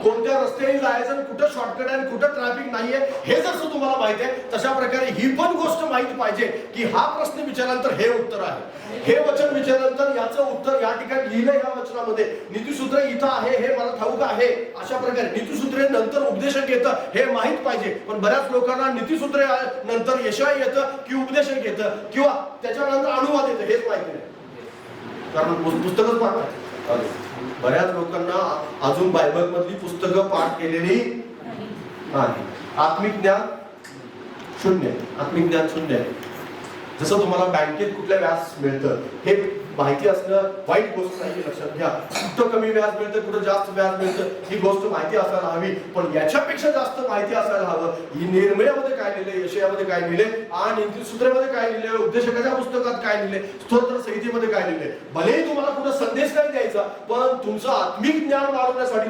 कोणत्या रस्त्याने जायचं, कुठं शॉर्टकट आहे, कुठं ट्रॅफिक नाहीये, हे जसं तुम्हाला माहिती आहे तशा प्रकारे ही पण गोष्ट माहित पाहिजे की हा प्रश्न विचारल्यानंतर हे उत्तर आहे, हे वचन विचारल्यानंतर याचं उत्तर या ठिकाणी लिहिलंय या वचनामध्ये, नीतिसूत्र इथं आहे हे मला ठाऊक आहे. अशा प्रकारे नीतिसूत्रे नंतर उपदेशक येतं हे माहित पाहिजे. पण बऱ्याच लोकांना नीतिसूत्रे नंतर यशय येतं की उपदेशक येतं किंवा त्याच्यानंतर अनुवाद येतं हेच माहिती नाही, कारण पुस्तकच पाठ आहे. बऱ्याच लोकांना अजून बायबल मधली पुस्तकं पाठ केलेली नाही. आत्मिक ज्ञान शून्य, आत्मिक ज्ञान शून्य आहे. जसं तुम्हाला बँकेत कुठलं व्याज मिळतं हे माहिती असणं वाईट गोष्ट नाही, लक्षात घ्या. कुठं कमी व्याज मिळतं, कुठं जास्त व्याज मिळतं ही गोष्ट माहिती असायला हवी. पण याच्यापेक्षा जास्त माहिती असायला हवं ही निर्णयामध्ये काय लिहिलंय, यशयामध्ये काय लिहिलंय आणि नीतिसूत्रेमध्ये काय लिहिलंय, उपदेशकाच्या पुस्तकात काय लिहिलंय, स्तोत्र संहितेमध्ये काय लिहिलंय. भलेही तुम्हाला कुठं संदेश नाही द्यायचा, पण तुमचं आत्मिक ज्ञान वाढवण्यासाठी